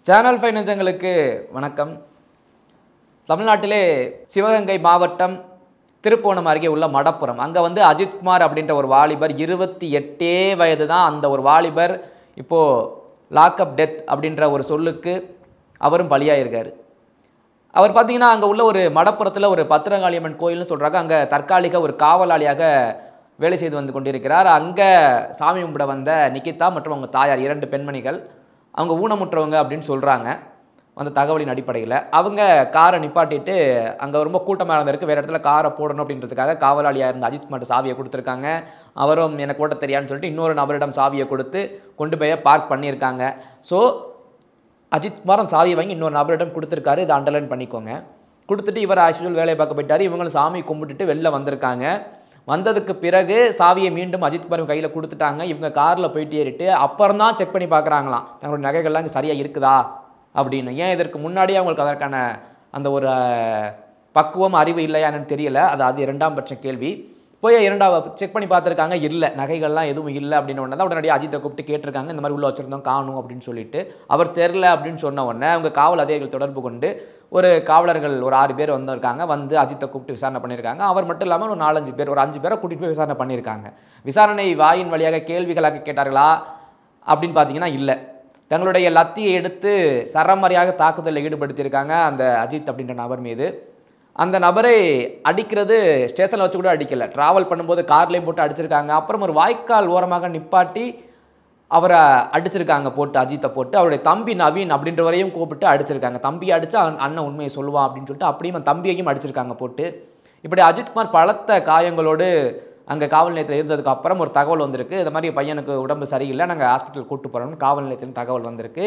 Channel ஃபைனன்ஸங்களுக்கு வணக்கம். தமிழ்நாட்டிலே சிவகங்கை மாவட்டம் திருப்புவனம் அருகே உள்ள மடப்புறம் அங்கே அஜித்குமார் அப்படின்ற ஒரு வாலிபர் 28 வயது தான். அந்த ஒரு வாலிபர் இப்போது லாக்அப் டெத் அப்படின்ற ஒரு சொல்லுக்கு அவரும் பலியாயிருக்கார். அவர் பார்த்தீங்கன்னா அங்கே உள்ள ஒரு மடப்புறத்தில் ஒரு பத்திரகாளியம்மன் கோயில்னு சொல்கிறாங்க. அங்கே தற்காலிக ஒரு காவலாளியாக வேலை செய்து வந்து கொண்டிருக்கிறார். அங்கே சாமி கும்பிட வந்த நிகிதா மற்றும் அவங்க தாயார் 2 பெண்மணிகள் அவங்க ஊனமுற்றவங்க அப்படின்னு சொல்கிறாங்க. அந்த தகவலின் அடிப்படையில் அவங்க காரை நிப்பாட்டிட்டு அங்கே ரொம்ப கூட்டமாக இருந்திருக்கு, வேறு இடத்துல காரை போடணும் அப்படின்றதுக்காக காவலாளியாக இருந்த அஜித்குமார் சாவியை கொடுத்துருக்காங்க. அவரும் எனக்கு ஓட்ட தெரியாதுன்னு சொல்லிட்டு இன்னொரு நபரிடம் சாவியை கொடுத்து கொண்டு போய் பார்க் பண்ணியிருக்காங்க. ஸோ அஜித்குமாரும் சாவியை வாங்கி இன்னொரு நபரிடம் கொடுத்துருக்காரு. இதை அண்டர்லைன் பண்ணிக்கோங்க. கொடுத்துட்டு இவர் ஆக்சுவல் வேலையை பார்க்க போயிட்டார். இவங்களும் சாமி கும்பிட்டுட்டு வெளில வந்திருக்காங்க. வந்ததுக்கு பிறகு சாவியை மீண்டும் அஜித்குமார் கையில் கொடுத்துட்டாங்க. இவங்க காரில் போயிட்டு ஏறிட்டு அப்புறம் தான் செக் பண்ணி பார்க்குறாங்களாம் தங்களுடைய நகைகள்லாம் இங்கே சரியாக இருக்குதா அப்படின்னு. ஏன் இதற்கு முன்னாடியே அவங்களுக்கு அதற்கான அந்த ஒரு பக்குவம் அறிவு இல்லையான்னு தெரியல. அது 2ஆம் பட்ச கேள்வி. போய் 2ஆவது செக் பண்ணி பார்த்துருக்காங்க, இல்லை நகைகள்லாம் எதுவும் இல்லை அப்படின்னு உடனே தான் உடனடியாக அஜித்தை கூப்பிட்டு கேட்டிருக்காங்க, இந்த மாதிரி உள்ள வச்சுருந்தோம் காணும் அப்படின்னு சொல்லிட்டு. அவர் தெரில அப்படின்னு சொன்ன உடனே அவங்க காவல் அதிகாரிகள் தொடர்பு கொண்டு ஒரு காவலர்கள் ஒரு 6 பேர் வந்திருக்காங்க. வந்து அஜித்தை கூப்பிட்டு விசாரணை பண்ணியிருக்காங்க. அவர் மட்டும் இல்லாமல் ஒரு 4-5 பேர் ஒரு 5 பேரை கூட்டிகிட்டு போய் விசாரணை பண்ணியிருக்காங்க. விசாரணை வாயின் வழியாக கேள்விகளாக கேட்டார்களா அப்படின்னு பார்த்தீங்கன்னா இல்லை. தங்களுடைய லத்தியை எடுத்து சரமாரியாக தாக்குதலில் ஈடுபடுத்தியிருக்காங்க அந்த அஜித் அப்படின்ற நபர் மீது. அந்த நபரை அடிக்கிறது ஸ்டேஷனில் வச்சு கூட அடிக்கலை, ட்ராவல் பண்ணும்போது கார்லேயும் போட்டு அடிச்சிருக்காங்க. அப்புறம் ஒரு வாய்க்கால் ஓரமாக நிப்பாட்டி அவரை அடிச்சிருக்காங்க போட்டு, அஜித்தை போட்டு. அவருடைய தம்பி நவீன் அப்படின்றவரையும் கூப்பிட்டு அடிச்சிருக்காங்க. தம்பியை அடித்தா அண்ணன் உண்மையை சொல்லுவா அப்படின்னு சொல்லிட்டு அப்படியும் தம்பியையும் அடிச்சிருக்காங்க போட்டு. இப்படி அஜித்குமார் பலத்த காயங்களோடு அங்கே காவல் நிலையத்தில் இருந்ததுக்கு அப்புறம் ஒரு தகவல் வந்திருக்கு, இந்த மாதிரி பையனுக்கு உடம்பு சரியில்லை, நாங்கள் ஹாஸ்பிட்டல் கூப்பிட்டு போகிறோம்னு காவல் நிலையத்தில் தகவல் வந்திருக்கு.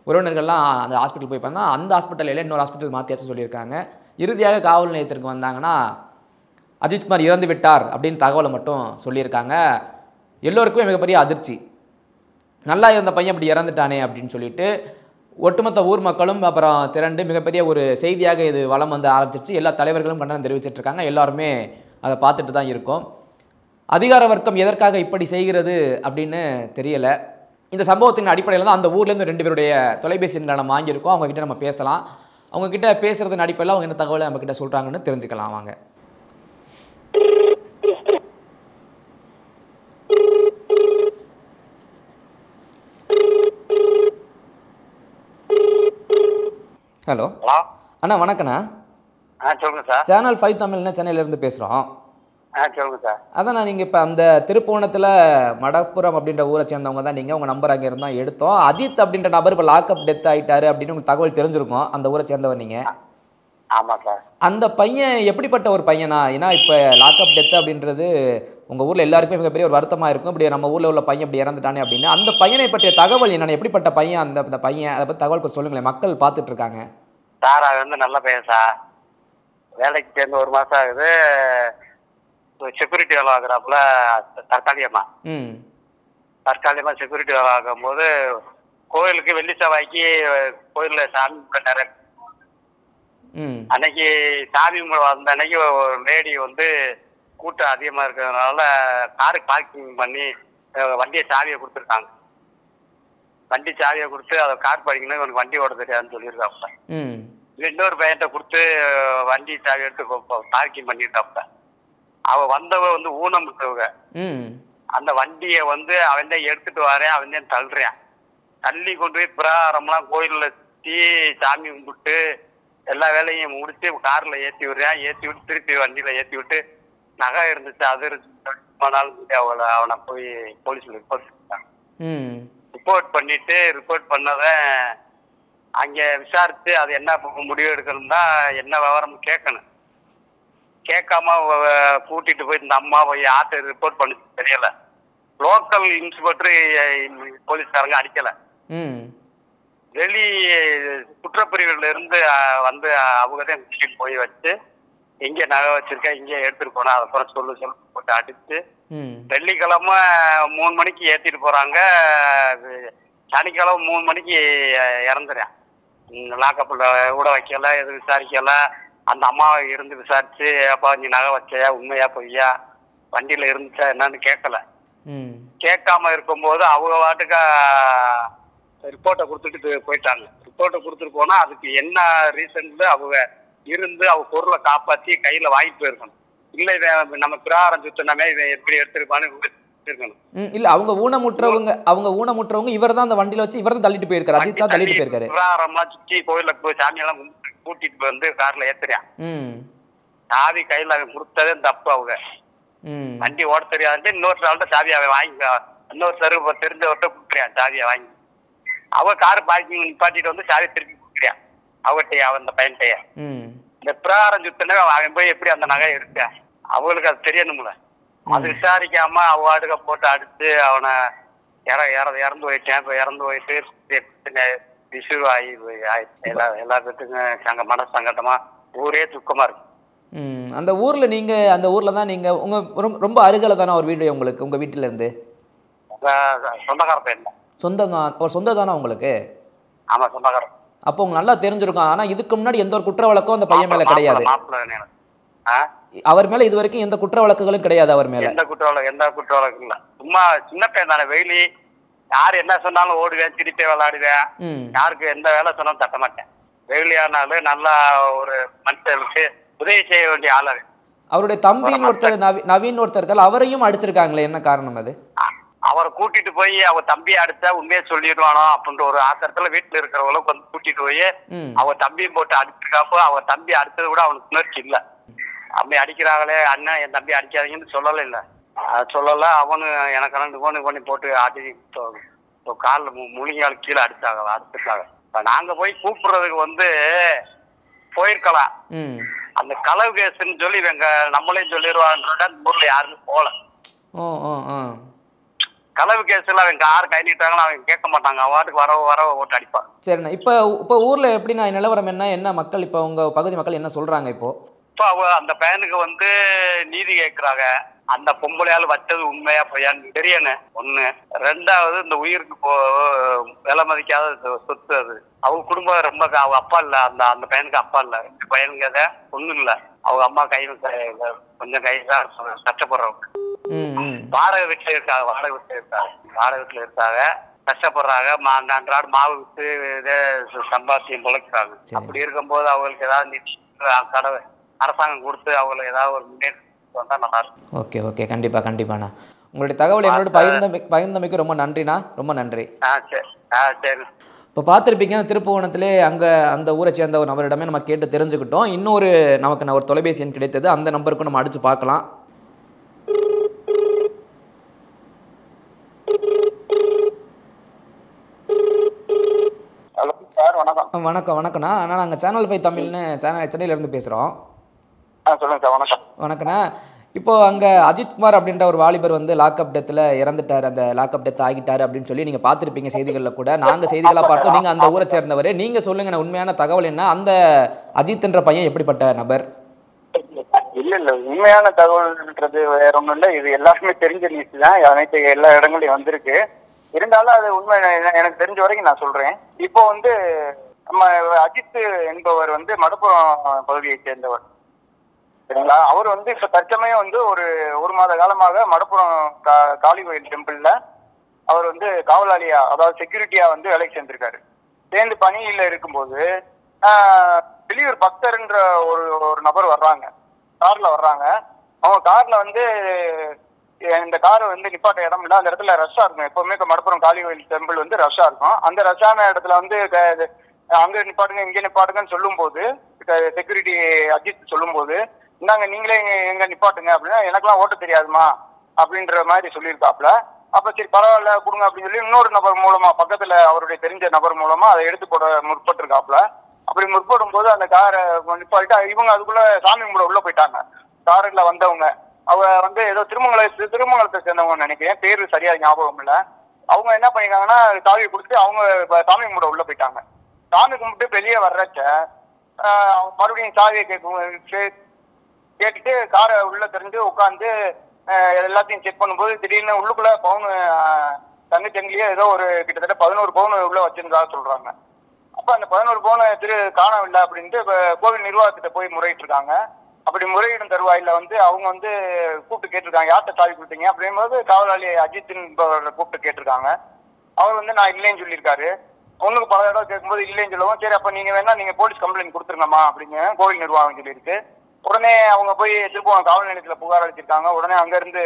உறவினர்கள்லாம் அந்த ஹாஸ்பிட்டல் போய் பார்த்தா அந்த ஹாஸ்பிட்டலில் இன்னொரு ஹாஸ்பிட்டல் மாற்றியாச்சும் சொல்லியிருக்காங்க. இறுதியாக காவல் நிலையத்திற்கு வந்தாங்கன்னா அஜித்குமார் இறந்து விட்டார் அப்படின்னு தகவலை மட்டும் சொல்லியிருக்காங்க. எல்லோருக்குமே மிகப்பெரிய அதிர்ச்சி. நல்லா இருந்த பையன் இப்படி இறந்துட்டானே அப்படின்னு சொல்லிட்டு ஒட்டுமொத்த ஊர் மக்களும் அப்புறம் திரண்டு மிகப்பெரிய ஒரு செய்தியாக இது வலம் வந்து ஆரம்பிச்சிருச்சு. எல்லா தலைவர்களும் கண்டனம் தெரிவிச்சிட்டு இருக்காங்க. எல்லாருமே அதை பார்த்துட்டு தான் இருக்கோம். அதிகார வர்க்கம் எதற்காக இப்படி செய்கிறது அப்படின்னு தெரியலை. இந்த சம்பவத்தின் அடிப்படையில் தான் அந்த ஊர்லேருந்து 2 பேருடைய தொலைபேசி எண்களை நம்ம வாங்கியிருக்கோம். அவங்ககிட்ட நம்ம பேசலாம். அவங்கக்கிட்ட பேசுகிறதுன்னு அடிப்படையில் அவங்க என்ன தகவலை நம்மக்கிட்ட சொல்கிறாங்கன்னு தெரிஞ்சுக்கலாம் வாங்க. ஹலோ அண்ணா, வணக்கண்ணா. சொல்லுங்க சார். சேனல் 5 தமிழ்னா சென்னையிலேருந்து பேசுகிறோம். சொல்லுங்க சார். அதான் நீங்கள் இப்போ அந்த திருப்புவனத்தில் மடப்புறம் அப்படின்ற ஊரை சேர்ந்தவங்க தான் நீங்கள். உங்கள் நம்பர் அங்கே இருந்தால் எடுத்தோம். அஜித் அப்படின்ற நபர் இப்போ லாக்அப் டெத் ஆகிட்டாரு அப்படின்னு உங்களுக்கு தகவல் தெரிஞ்சிருக்கும். அந்த ஊரை சேர்ந்தவர் நீங்கள். ஆமாம் சார். அந்த பையன் எப்படிப்பட்ட ஒரு பையனா? ஏன்னா இப்போ லாக்அப் டெத் அப்படின்றது உங்கள் ஊரில் எல்லாருக்குமே மிகப்பெரிய ஒரு வருத்தமாக இருக்கும். இப்படி நம்ம ஊரில் உள்ள பையன் இப்படி இறந்துட்டானே அப்படின்னு. அந்த பையனை பற்றிய தகவல் என்னென்ன, எப்படிப்பட்ட பையன் அந்த பையன், அதை பற்றி தகவல் கொஞ்சம் சொல்லுங்களேன், மக்கள் பார்த்துட்டு இருக்காங்க. சார் அது நல்ல பையன் சார். வேலைக்கு சேர்ந்து 1 மாதம் ஆகுது. செக்யூரிட்டி வேலை ஆகுறாப்புல தற்காலிகமா செக்யூரிட்டி வேலை ஆகும் போது கோயிலுக்கு வெள்ளி செவ்வாய்க்கு கோயிலில் சாமி கும்பிட்டாரு. அன்னைக்கு சாமி வந்த அன்னைக்கு ஒரு லேடி கூட்டம் அதிகமா இருக்கிறதுனால காரு பார்க்கிங் பண்ணி வண்டியை சாவியை கொடுத்துருக்காங்க. வண்டி சாவியை கொடுத்து அதை கார் படிக்கணும், உனக்கு வண்டி ஓட தெரியாதுன்னு சொல்லியிருக்காப்புல. இன்னொரு பையன்கிட்ட கொடுத்து வண்டி சாவி எடுத்து பார்க்கிங் பண்ணியிருக்காப்புல. அவ வந்தவ ஊனம் விட்டவங்க. அந்த வண்டியை அவன் தான் எடுத்துட்டு வரேன், அவன் தான் தள்ளுறேன். தள்ளி கொண்டு போய் பிரகாரம்லாம் கோயில்ல சுற்றி சாமி கும்பிட்டு எல்லா வேலையும் முடிச்சு கார்ல ஏற்றி விடுறேன். ஏற்றி விட்டு திருப்பி வண்டியில ஏற்றி விட்டு நகை இருந்துச்சு அது அவனை போய் போலீஸ்ல ரிப்போர்ட் பண்ணிட்டு ரிப்போர்ட் பண்ணத அங்க விசாரிச்சு அது என்ன முடிவு எடுக்கணும்னா என்ன விவரம் கேட்கணும். கேட்காம கூட்டிட்டு போய் இந்த அம்மா போய் ஆட்டை ரிப்போர்ட் பண்ணி தெரியல. லோக்கல் இன்ஸ்பெக்டர் போலீஸ்காரங்க அடிக்கல. வெளி குற்றப்பிரிவுல இருந்து அவங்க தான் கூட்டிட்டு போய் வச்சு எங்க நகை வச்சிருக்க இங்க எடுத்துட்டு போனா அதை சொல்லு போட்டு அடிச்சு வெள்ளிக்கிழமை 3 மணிக்கு ஏத்திட்டு போறாங்க. சனிக்கிழமை 3 மணிக்கு இறந்துறேன். லாக்கப்ல கூட வைக்கல, எதுவும் விசாரிக்கல. அந்த அம்மாவை இருந்து விசாரிச்சு அப்பா நீ நகை வச்சையா உண்மையா பொய்யா வண்டியில இருந்துச்சா என்னன்னு கேட்கல. கேட்காம இருக்கும்போது அவங்க வாட்டுக்கா ரிப்போர்ட்டை கொடுத்துட்டு போயிட்டாங்க. ரிப்போர்ட்டை போனா அதுக்கு என்ன ரீசன்ல அவங்க இருந்து அவங்க பொருளை காப்பாற்றி கையில வாங்கிட்டு போயிருக்கணும். இல்ல இவன் நம்ம பிரகாரம் சுத்தினமே இவன் எப்படி எடுத்திருப்பான்னு இருக்கணும். இல்ல அவங்க ஊனமுற்றவங்க இவர் தான் அந்த வண்டியில வச்சு இவர் தான் தள்ளிட்டு போயிருக்காரு. அஜித் தான் தள்ளிட்டு போயிருக்காரு. பிரகாரம்லாம் சுற்றி கோயில போய் சாமியெல்லாம் கூட்டிட்டு வந்து கார்ல ஏத்துறான். சாவி கையில அவன் கொடுத்ததே தப்பு. அவங்க வண்டி ஓட தெரியாதுன்ட்டு இன்னொரு ஆள்கிட்ட சாவி அவன் வாங்கி இன்னொரு தெரிஞ்சவர்கிட்ட கொடுக்குறான் சாவியை வாங்கி. அவ கார் பார்க்கிங் நிப்பாட்டிட்டு வந்து சாவி திருப்பி கொடுக்குறான் அவட்டைய அவன் அந்த பையன்கிட்டய. இந்த பிரகாரம் சுத்தினே அவன் போய் எப்படி அந்த நகை எடுக்க அவங்களுக்கு அது தெரியணும்ல. அது விசாரிக்காம அவார்டுக போட்டு அடிச்சு அவனை இறந்து போயிட்டேன். இப்ப இறந்து போயிட்டு இஷ்யூ ஆகி எல்லா பேத்துக்கும் மன சங்கட்டமா ஊரே துக்கமா இருக்கு. அந்த ஊர்ல தான் நீங்க உங்க ரொம்ப அருகில தானே ஒரு வீடு உங்களுக்கு உங்க வீட்டுல இருந்து? சொந்தக்கார பையன் சொந்தம் தானே உங்களுக்கு? ஆமா சொந்தக்காரன். அப்போ உங்களுக்கு நல்லா தெரிஞ்சிருக்கும். ஆனா இதுக்கு முன்னாடி எந்த ஒரு குற்ற வழக்கம் அந்த பையன் மேல கிடையாது. அவர் மேல இது வரைக்கும் எந்த குற்ற வழக்குகளும் கிடையாது. அவர் மேல எந்த குற்ற வழக்கு இல்ல. சும்மா சின்ன பையன் தானே. வெயிலி யாரு என்ன சொன்னாலும் ஓடுவேன், திருப்பி விளையாடுவேன். யாருக்கு எந்த வேலை சொன்னாலும் தட்ட மாட்டேன். வெயிலியானாலும் நல்லா ஒரு மனுஷனுக்கு உதவி செய்ய வேண்டிய ஆளு. அவருடைய தம்பின்னு ஒருத்தர் நவீன் ஒருத்தர் அவரையும் அடிச்சிருக்காங்களே, என்ன காரணம் அது? அவரை கூட்டிட்டு போய் அவ தம்பியை அடிச்சா உண்மையை சொல்லிடுவானோ அப்படின்ற ஒரு ஆத்திரத்துல வீட்டுல இருக்கிறவங்களுக்கு வந்து கூட்டிட்டு போய் அவ தம்பியும் போட்டு அடிச்சிருக்காப்போ அவ தம்பி அடிச்சது கூட அவனுக்கு உணர்ச்சி இல்ல. அப்படி அடிக்கிறாங்களே அண்ணன் என் தம்பி அடிக்காதீங்கன்னு சொல்லல. இல்ல சொல்லல. அவனு எனக்கு 2 கோணி போட்டு ஆட்டி காலில் முழுங்கால் கீழே அடிச்சிருக்காங்க. நாங்க போய் கூப்பிடுறதுக்கு வந்து போயிருக்கலாம். அந்த களவு கேஸ்ன்னு சொல்லி இவங்க நம்மளே சொல்லிடுவாங்க. ஊர்ல யாருமே போல. களவு கேஸ்ல அவங்க யாரு கை நீட்டாங்களோ அவங்க கேட்க மாட்டாங்க. அவாட்டுக்கு வர ஓட்டு அடிப்பாங்க. சரிண்ணா. இப்போ ஊர்ல எப்படின்னா நிலவரம் என்ன மக்கள் இப்போ உங்க பகுதி மக்கள் என்ன சொல்றாங்க? இப்போ அந்த பையனுக்கு வந்து நீதி கேட்கிறாங்க. அந்த பொம்பளையால வச்சது உண்மையா பொய்யான்னு தெரியணும் ஒண்ணு. 2வது இந்த உயிருக்கு விலை மதிக்காத சொத்து அது. அவங்க குடும்பம் ரொம்ப அவங்க அப்பா இல்ல. அந்த பையனுக்கு அப்பா இல்ல. 2 பையனுக்கு ஒண்ணும் இல்ல. அவங்க அம்மா கொஞ்சம் கைதான் கஷ்டப்படுறவங்க. வாடகை வீட்டுல இருக்காங்க. கஷ்டப்படுறாங்க. அன்றாடு மாவு விட்டு இதே சம்பாத்தியம் பொழைக்கிறாங்க. அப்படி இருக்கும்போது அவங்களுக்கு ஏதாவது நிதி கடவை அரசாங்கம் கொடுத்து அவங்களுக்கு ஏதாவது ஒரு முன்னேற்றம் வந்தா நல்லா இருக்கும். ஓகே கண்டிப்பாண்ணா. உங்களுடைய தகவல் என்னோட பகிர்ந்தமைக்கு ரொம்ப நன்றிண்ணா. ரொம்ப நன்றி. சரி. இப்போ பார்த்துருப்பீங்க திருப்புவனத்திலே அங்கே அந்த ஊரை சேர்ந்த ஒரு நபரிடமே நம்ம கேட்டு தெரிஞ்சுக்கிட்டோம். இன்னொரு நமக்கு ஒரு தொலைபேசி எண் கிடைத்தது. அந்த நம்பருக்கும் நம்ம அடிச்சு பார்க்கலாம். வணக்கண்ணா. ஆனால் நாங்கள் சேனல் 5 தமிழ்னு சென்னையிலேருந்து பேசுகிறோம். வணக்கண்ணா. இப்போ அங்கே அஜித்குமார் அப்படின்ற ஒரு வாலிபர் வந்து லாக்அப் டெத்தில் இறந்துட்டார். அந்த லாக்அப் டெத் ஆகிட்டார் அப்படின்னு சொல்லி நீங்கள் பார்த்துருப்பீங்க செய்திகளில் கூட. நாங்கள் செய்திகளாக பார்த்தோம். நீங்கள் அந்த ஊரை சேர்ந்தவர். நீங்கள் சொல்லுங்கண்ணா உண்மையான தகவல் என்ன? அந்த அஜித் என்ற பையன் எப்படிப்பட்ட நபர்? இல்ல உண்மையான தகவல்ன்றது வேற ஒன்றும் இல்லை. இது எல்லாருமே தெரிஞ்ச நியூஸ் தான். அனைத்து எல்லா இடங்களையும் வந்திருக்கு. இருந்தாலும் அது உண்மை எனக்கு தெரிஞ்ச வரைக்கும் நான் சொல்றேன். இப்போ வந்து நம்ம அஜித் என்பவர் வந்து மடப்புறம் பகுதியை சேர்ந்தவர். சரிங்களா? அவர் வந்து இப்ப தற்சமயம் வந்து ஒரு மாத காலமாக மடப்புறம் காளி கோயில் டெம்பிள்ல அவர் வந்து காவலாளியா, அதாவது செக்யூரிட்டியா வந்து வேலைக்கு சேர்ந்திருக்காரு. சேர்ந்து பணியில இருக்கும்போது வெளியூர் பக்தர்ன்ற ஒரு நபர் வர்றாங்க. கார்ல வர்றாங்க. அவங்க கார்ல வந்து இந்த கார் வந்து நிப்பாட்ட இடம் இல்லை. அந்த இடத்துல ரஷ்ஷா இருக்கும். எப்பவுமே மடப்புறம் காளி கோயில் டெம்பிள் வந்து ரஷ்ஷா இருக்கும். அந்த ரஷ்ஷான இடத்துல வந்து அங்க நிப்பாட்டுங்க இங்க நிப்பாட்டுங்கன்னு சொல்லும் போது செக்யூரிட்டி அஜித் சொல்லும் போது, இந்தாங்க நீங்களே எங்க நிப்பாட்டுங்க அப்படின்னா, எனக்கெல்லாம் ஓட்ட தெரியாதுமா அப்படின்ற மாதிரி சொல்லியிருக்காப்புல. அப்ப சரி பரவாயில்ல கொடுங்க அப்படின்னு சொல்லி இன்னொரு நபர் மூலமா, பக்கத்துல அவருடைய தெரிஞ்ச நபர் மூலமா அதை எடுத்து போட முற்பட்டிருக்காப்புல. அப்படி முற்படும் போது அந்த காரை நிப்பாட்டிட்டு இவங்க அதுக்குள்ள சாமி கும்பிட உள்ள போயிட்டாங்க. காரில் வந்தவங்க அவ வந்து ஏதோ திருமங்கலத்தை சேர்ந்தவங்க நினைக்கிறேன், பேரு சரியா ஞாபகம் இல்லை. அவங்க என்ன பண்ணிருக்காங்கன்னா சாவியை கொடுத்துட்டு அவங்க சாமி கும்பிட உள்ள போயிட்டாங்க. சாமி கும்பிட்டு வெளியே வர்றச்ச மறுபடியும் சாவியை கேட்டுட்டு காரை உள்ள தெரிஞ்சு உட்காந்து எல்லாத்தையும் செக் பண்ணும்போது திடீர்னு உள்ளுக்குள்ள பவுனு தங்கச்சங்கிலேயே ஏதோ ஒரு கிட்டத்தட்ட 11 பவுன் உள்ள வச்சிருந்தா சொல்றாங்க. அப்ப அந்த 11 பவுன் காணவில்லை அப்படின்ட்டு கோவில் நிர்வாகத்திட்ட போய் முறையிட்டு இருக்காங்க. அப்படி முறையிடும் தருவாயில வந்து அவங்க வந்து கூப்பிட்டு கேட்டிருக்காங்க, யார்கிட்ட சாவி கொடுத்தீங்க அப்படிங்கும்போது காவலாளி அஜித்தின் கூப்பிட்டு கேட்டிருக்காங்க. அவர் வந்து நான் இல்லைன்னு சொல்லியிருக்காரு. ஒண்ணுக்கு பல தடவை கேட்கும்போது இல்லைன்னு சொல்லுவோம். சரி அப்ப நீங்க வேணா நீங்க போலீஸ் கம்ப்ளைண்ட் கொடுத்துருங்கம்மா அப்படின்னு கோவில் நிர்வாகம் சொல்லியிருக்கு. உடனே அவங்க போய் திருப்பூர் காவல் நிலையத்துல புகார் அளிச்சிருக்காங்க. உடனே அங்க இருந்து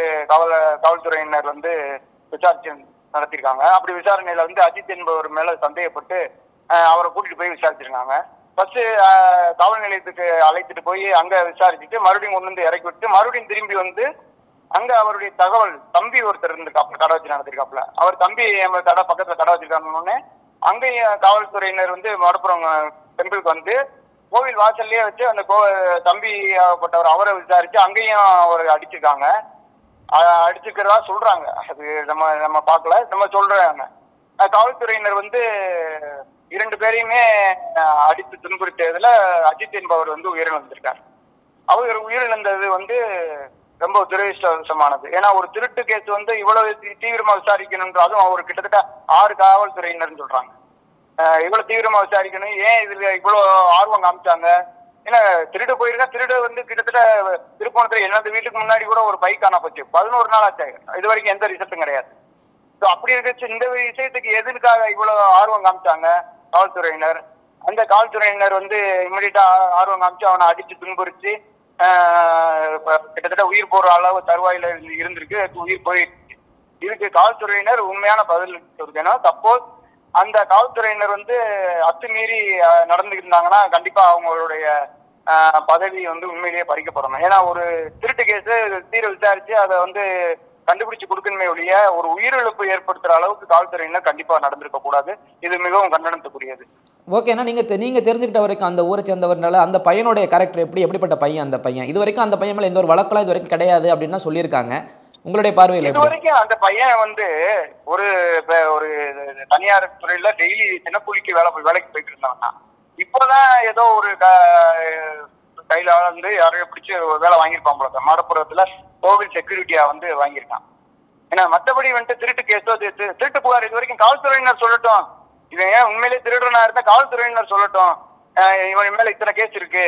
காவல்துறையினர் வந்து விசாரிச்சு நடத்திருக்காங்க. அப்படி விசாரணையில வந்து அஜித் என்பவர் மேல சந்தேகப்பட்டு அவரை கூட்டிட்டு போய் விசாரிச்சிருக்காங்க. ஃபர்ஸ்ட் காவல் நிலையத்துக்கு அழைத்துட்டு போய் அங்க விசாரிச்சுட்டு மறுபடியும் கொண்டு வந்து இறக்கி விட்டு மறுபடியும் திரும்பி வந்து அங்க அவருடைய தகவல் தம்பி ஒருத்தர் இருந்திருக்காப்புல, கடை வச்சு நடத்திருக்காப்புல. அவர் தம்பி கடை பக்கத்துல கடை வச்சிருக்காங்கன்னு அங்கேயும் காவல்துறையினர் வந்து மடப்புறம் டெம்பிளுக்கு வந்து கோவில் வாசல்லையே வச்சு அந்த தம்பி ஆகப்பட்டவர் அவரை விசாரிச்சு அங்கேயும் அவர் அடிச்சிருக்காங்க. அடிச்சுக்கிறதா சொல்றாங்க. அது நம்ம பார்க்கல, நம்ம சொல்றாங்க. காவல்துறையினர் வந்து 2 பேரையுமே அடித்து துன்புறுத்தியதுல அஜித் என்பவர் வந்து உயிரிழந்திருக்கார். அவர் உயிரிழந்தது வந்து ரொம்ப துரதிருஷ்டவசமானது. ஏன்னா ஒரு திருட்டு கேஸ் வந்து இவ்வளவு தீவிரமா விசாரிக்கணும்ன்றாலும் அவர் கிட்டத்தட்ட 6 காவல்துறையினர் சொல்றாங்க. இவ்வளவு தீவிரமா விசாரிக்கணும், ஏன் இதுல இவ்வளவு ஆர்வம் காமிச்சாங்க? ஏன்னா திருடு போயிருக்கா, திருடு வந்து கிட்டத்தட்ட திருப்பணத்துல என்னது வீட்டுக்கு முன்னாடி கூட ஒரு பைக் காணா போச்சு. 11 நாள் ஆச்சு. இது வரைக்கும் எந்த ரிசல்ட்டும் கிடையாது. அப்படி இருந்துச்சு இந்த விஷயத்துக்கு எதுக்காக இவ்வளவு ஆர்வம் காமிச்சாங்க காவல்துறையினர்? அந்த காவல்துறையினர் வந்து இமிடியட்டா ஆர்வம் காமிச்சு அவனை அடிச்சு துன்புறுத்தி கிட்டத்தட்ட உயிர் போற அளவு தருவாயில இருந்திருக்கு. உயிர் போயிடுச்சு. இதுக்கு காவல்துறையினர் உண்மையான பதில் கொடுக்கணும். சப்போஸ் அந்த காவல்துறையினர் வந்து அத்துமீறி நடந்துருந்தாங்கன்னா கண்டிப்பா அவங்களுடைய பதவி வந்து உண்மையிலேயே பறிக்கப்படணும். ஏன்னா ஒரு திருட்டு கேஸ் தீர விசாரிச்சு அதை வந்து கண்டுபிடிச்சு கொடுக்கணுமே ஒழிய ஒரு உயிரிழப்பு ஏற்படுத்துற அளவுக்கு காவல்துறையினர் கண்டிப்பா நடந்திருக்க கூடாது. இது மிகவும் கண்டனத்துக்குரியது. ஓகேண்ணா, நீங்க தெரிஞ்சுக்கிட்ட வரைக்கும் அந்த ஊரை சேர்ந்தவர்னால அந்த பையனுடைய கேரக்டர் எப்படிப்பட்ட பையன் அந்த பையன்? இது வரைக்கும் அந்த பையன் மேல எந்த ஒரு வழக்கெல்லாம் இது வரைக்கும் கிடையாது அப்படின்னு தான் சொல்லியிருக்காங்க. உங்களுடைய பார்வையில் இது வரைக்கும் அந்த பையன் வந்து ஒரு தனியார் துறையில டெய்லி தினக்கூலிக்கு வேலைக்கு போயிட்டு இருந்தாங்கன்னா இப்பதான் ஏதோ ஒரு கையில வந்து யாரையும் பிடிச்சு வேலை வாங்கியிருப்பான் போல. மாடப்புறத்துல கோவில் செக்யூரிட்டியா வந்து வாங்கியிருக்கான். ஏன்னா மற்றபடி வந்துட்டு திருட்டு கேஸோ திருட்டு புகார் இது வரைக்கும் காவல்துறையினர் சொல்லட்டும். இவன் ஏன் உண்மையிலேயே திருடனா இருந்தா காவல்துறையினர் சொல்லட்டும். இவன் மேல இத்தனை கேஸ் இருக்கு,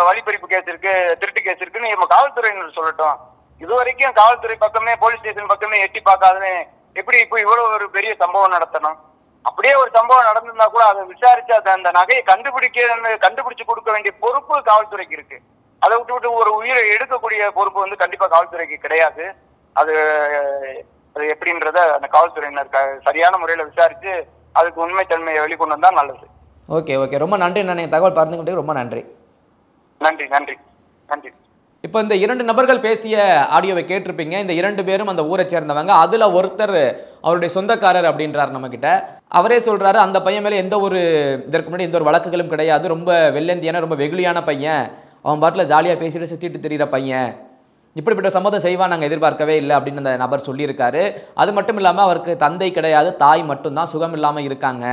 வழிப்பறிப்பு கேஸ் இருக்கு, திருட்டு கேஸ் இருக்குன்னு இவன் காவல்துறையினர் சொல்லட்டும். இது வரைக்கும் காவல்துறை பக்கமே போலீஸ் ஸ்டேஷன் பக்கமே எட்டி பார்க்காதுன்னு எப்படி இப்போ இவ்வளவு ஒரு பெரிய சம்பவம் நடத்தணும்? அப்படியே ஒரு சம்பவம் நடந்திருந்தா கூட அதை விசாரிச்சு அந்த நகையை கண்டுபிடிச்சு கொடுக்க வேண்டிய பொறுப்பு காவல்துறைக்கு இருக்கு. அதை விட்டு ஒரு உயிரை எடுக்கக்கூடிய பொறுப்பு வந்து கண்டிப்பா காவல்துறைக்கு கிடையாது. அது எப்படின்றத அந்த காவல்துறையினர் சரியான முறையில விசாரிச்சு அதுக்கு உண்மைத்தன்மையை வெளிக்கொண்டு வந்தா நல்லது. ஓகே, ரொம்ப நன்றி. நான் தகவல் பார்த்துக்கிட்டே ரொம்ப நன்றி. நன்றி. இப்போ இந்த 2 நபர்கள் பேசிய ஆடியோவை கேட்டிருப்பீங்க. இந்த 2 பேரும் அந்த ஊரை சேர்ந்தவங்க. அதில் ஒருத்தர் அவருடைய சொந்தக்காரர் அப்படின்றார் நம்மக்கிட்ட. அவரே சொல்கிறாரு அந்த பையன் மேலே இதற்கு முன்னாடி எந்த ஒரு வழக்குகளும் கிடையாது. ரொம்ப வெள்ளந்தியான ரொம்ப வெகுளியான பையன். அவன் பாட்டில் ஜாலியாக பேசிட்டு சுற்றிட்டு தெரிகிற பையன். இப்படிப்பட்ட சம்மதம் செய்வான் நாங்கள் எதிர்பார்க்கவே இல்லை அப்படின்னு அந்த நபர் சொல்லியிருக்காரு. அது மட்டும் இல்லாமல் அவருக்கு தந்தை கிடையாது, தாய் மட்டும்தான், சுகம் இல்லாமல் இருக்காங்க.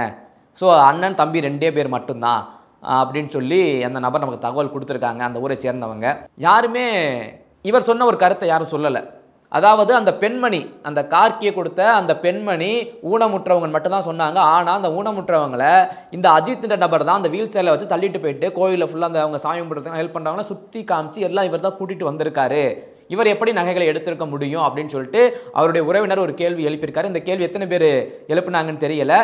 ஸோ அண்ணன் தம்பி 2 பேர் மட்டும்தான் அப்படின்னு சொல்லி அந்த நபர் நமக்கு தகவல் கொடுத்துருக்காங்க. அந்த ஊரை சேர்ந்தவங்க யாருமே இவர் சொன்ன ஒரு கருத்தை யாரும் சொல்லலை. அதாவது அந்த பெண்மணி, அந்த கார்கியை கொடுத்த அந்த பெண்மணி ஊனமுற்றவங்க மட்டும்தான் சொன்னாங்க. ஆனால் அந்த ஊனமுற்றவங்களை இந்த அஜித்ன்ற நபர் தான் அந்த வீல் சேரில் வச்சு தள்ளிட்டு போயிட்டு கோயிலில் ஃபுல்லாக அந்த அவங்க சாமி கும்பிட்றதுக்கு ஹெல்ப் பண்ணுறவங்கள சுற்றி காமிச்சு எல்லாம் இவர் தான் கூட்டிகிட்டு வந்திருக்காரு. இவர் எப்படி நகைகளை எடுத்திருக்க முடியும் அப்படின்னு சொல்லிட்டு அவருடைய உறவினர் ஒரு கேள்வி எழுப்பியிருக்காரு. இந்த கேள்வி எத்தனை பேர் எழுப்புனாங்கன்னு தெரியல.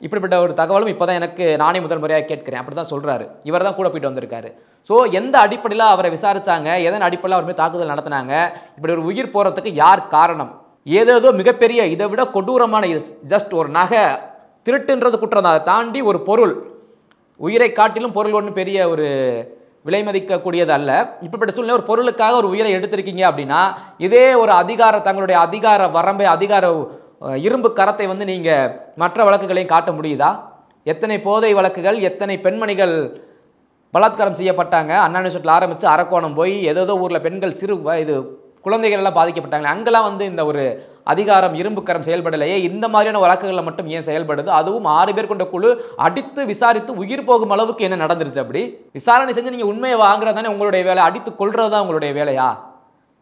இப்படிப்பட்ட ஒரு தகவலும் இப்போ தான் நானே முதல் முறையாக கேட்கிறேன். அப்படி தான் சொல்கிறாரு. இவர் தான் கூட போயிட்டு வந்திருக்காரு. ஸோ எந்த அடிப்படையில் அவரை விசாரித்தாங்க, எதன் அடிப்படையில் அவர் மீது தாக்குதல் நடத்தினாங்க, இப்படி ஒரு உயிர் போகிறதுக்கு யார் காரணம்? ஏதேதோ மிகப்பெரிய இதை விட கொடூரமான ஜஸ்ட் ஒரு நகை திருட்டுன்றது குற்றம் தான். அதை தாண்டி ஒரு பொருள், உயிரை காட்டிலும் பொருள் ஒன்று பெரிய ஒரு விலை மதிக்கக்கூடியது அல்ல. இப்படிப்பட்ட சூழ்நிலை ஒரு பொருளுக்காக ஒரு உயிரை எடுத்திருக்கீங்க அப்படின்னா இதே ஒரு தங்களுடைய அதிகார வரம்பை இரும்பு கரத்தை வந்து நீங்கள் மற்ற வழக்குகளையும் காட்ட முடியுதா? எத்தனை போதை வழக்குகள், எத்தனை பெண்மணிகள் பலாத்காரம் செய்யப்பட்டாங்க. அண்ணா யூனிவர்சிட்டியில் ஆரம்பித்து அரக்கோணம் போய் ஏதோ ஊரில் பெண்கள் குழந்தைகள் எல்லாம் பாதிக்கப்பட்டாங்க. அங்கெல்லாம் வந்து இந்த ஒரு அதிகாரம் இரும்பு கரம் செயல்படலையே. இந்த மாதிரியான வழக்குகளில் மட்டும் ஏன் செயல்படுது? அதுவும் 6 பேர் கொண்ட குழு அடித்து விசாரித்து உயிர் போகும் அளவுக்கு என்ன நடந்துருச்சு? அப்படி விசாரணை செஞ்சு நீங்கள் உண்மையை வாங்குறது தானே உங்களுடைய வேலை, அடித்து கொள்றது தான் உங்களுடைய வேலையா?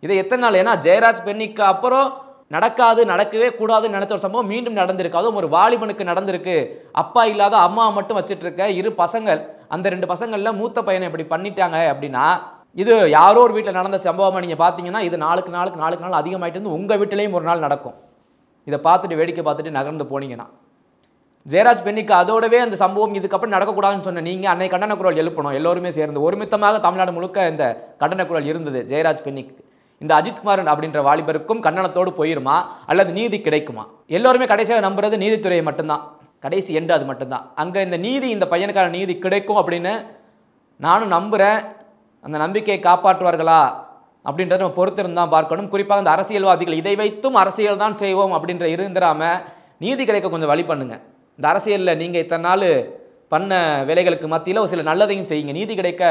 இதை எத்தனை நாள்? ஏன்னா ஜெயராஜ் பெண்ணிக்கு அப்புறம் நடக்கவே கூடாதுன்னு நினைச்ச ஒரு சம்பவம் மீண்டும் நடந்திருக்கு. அதுவும் ஒரு வாலிபனுக்கு நடந்திருக்கு. அப்பா இல்லாத அம்மா மட்டும் வச்சுட்டு இருக்க 2 பசங்கள். அந்த 2 பசங்கள்ல மூத்த பையனை இப்படி பண்ணிட்டாங்க அப்படின்னா இது யாரோ ஒரு வீட்டில் நடந்த சம்பவமாக நீங்கள் பார்த்தீங்கன்னா இது நாளுக்கு நாள் அதிகமாகிட்டு வந்து உங்கள் வீட்டிலையும் ஒரு நாள் நடக்கும். இதை பார்த்துட்டு வேடிக்கை பார்த்துட்டு நகர்ந்து போனீங்கன்னா ஜெயராஜ் பெண்ணிக்கு அதோடவே அந்த சம்பவம் இதுக்கப்புறம் நடக்கக்கூடாதுன்னு சொன்ன நீங்கள் அன்னை கண்டன குரல் எழுப்பணும். எல்லோருமே சேர்ந்து ஒருமித்தமாக தமிழ்நாடு முழுக்க இந்த கண்டன குரல் இருந்தது ஜெயராஜ் பெண்ணிக்கு. இந்த அஜித்குமார் அப்படின்ற வாலிபருக்கும் கண்டனத்தோடு போயிருமா அல்லது நீதி கிடைக்குமா? எல்லோருமே கடைசியாக நம்புறது நீதித்துறையை மட்டும்தான். கடைசி எண்டு அது மட்டும்தான். அங்கே இந்த நீதி, இந்த பையனுக்கான நீதி கிடைக்கும் அப்படின்னு நானும் நம்புகிறேன். அந்த நம்பிக்கையை காப்பாற்றுவார்களா அப்படின்றத நம்ம பொறுத்திருந்தான் பார்க்கணும். குறிப்பாக இந்த அரசியல்வாதிகள் இதை வைத்தும் அரசியல் தான் செய்வோம் அப்படின்ற இருந்துடாம நீதி கிடைக்க கொஞ்சம் வழி பண்ணுங்க. இந்த அரசியலில் நீங்கள் இத்தனை நாள் பண்ண வேலைகளுக்கு மத்தியில் ஒரு சில நல்லதையும் செய்யுங்க. நீதி கிடைக்க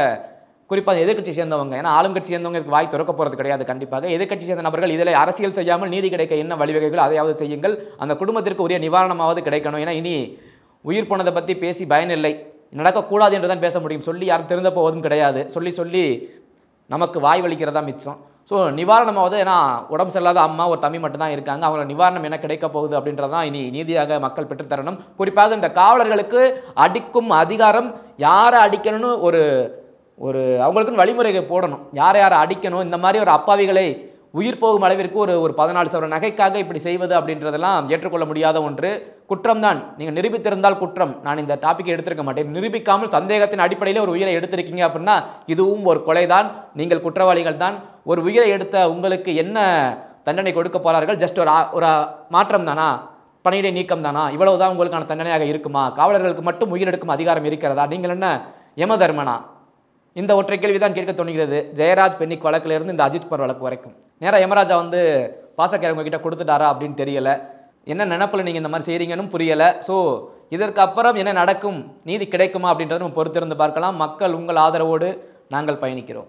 குறிப்பாக எதிர்கட்சி சேர்ந்தவங்க, ஏன்னா ஆளுங்கட்சி சேர்ந்தவங்களுக்கு வாய் திறக்க போகிறது கிடையாது. கண்டிப்பாக எதிர்கட்சி சேர்ந்த நபர்கள் இதில் அரசியல் செய்யாமல் நீதி கிடைக்க என்ன வழிவகைகள் அதையாவது செய்யுங்கள். அந்த குடும்பத்திற்கு உரிய நிவாரணமாவது கிடைக்கணும். ஏன்னா இனி உயிர் போனதை பற்றி பேசி பயனில்லை. நடக்கக்கூடாது என்று தான் பேச முடியும். சொல்லி யாரும் திருந்த போவதும் கிடையாது. சொல்லி சொல்லி நமக்கு வாய் வலிக்கிறதா மிச்சம். ஸோ நிவாரணமாவது, ஏன்னா உடம்பு சரியில்லாத அம்மா ஒரு தம்பி மட்டும்தான் இருக்காங்க. அவங்கள நிவாரணம் என்ன கிடைக்க போகுது அப்படின்றதான் இனி நீதியாக மக்கள் பெற்றுத்தரணும். குறிப்பாக இந்த காவலர்களுக்கு அடிக்கும் அதிகாரம், யாரை அடிக்கணும்னு ஒரு அவங்களுக்குன்னு வழிமுறைகள் போடணும். யாரை அடிக்கணும், இந்த மாதிரி ஒரு அப்பாவிகளை உயிர் போகும் அளவிற்கு ஒரு 14 சவர நகைக்காக இப்படி செய்வது அப்படின்றதெல்லாம் ஏற்றுக்கொள்ள முடியாத ஒன்று. குற்றம்தான். நீங்கள் நிரூபித்திருந்தால் குற்றம். நான் இந்த டாப்பிக்கை எடுத்திருக்க மாட்டேன். நிரூபிக்காமல் சந்தேகத்தின் அடிப்படையில் ஒரு உயிரை எடுத்திருக்கீங்க அப்படின்னா இதுவும் ஒரு கொலைதான். நீங்கள் குற்றவாளிகள் தான். ஒரு உயிரை எடுத்த உங்களுக்கு என்ன தண்டனை கொடுக்க போகிறார்கள்? ஜஸ்ட் ஒரு மாற்றம் தானா? பணியிடை நீக்கம் தானா? இவ்வளவுதான் உங்களுக்கான தண்டனையாக இருக்குமா? காவலர்களுக்கு மட்டும் உயிரெடுக்கும் அதிகாரம் இருக்கிறதா? நீங்கள் என்ன யமதர்மனா? இந்த ஒற்றை கேள்வி தான் கேட்க தோணுகிறது. ஜெயராஜ் பெண்ணிக் வழக்கிலிருந்து இந்த அஜித்குமார் வழக்கு வரைக்கும். நேராக யமராஜா வந்து பாசக்காரங்க கிட்ட கொடுத்துட்டாரா அப்படின்னு தெரியல. என்ன நினப்பில் நீங்கள் இந்த மாதிரி செய்கிறீங்கன்னு புரியலை. ஸோ இதற்கு அப்புறம் என்ன நடக்கும், நீதி கிடைக்குமா அப்படின்றத நம்ம பொறுத்திருந்து பார்க்கலாம். மக்கள் உங்கள் ஆதரவோடு நாங்கள் பயணிக்கிறோம்.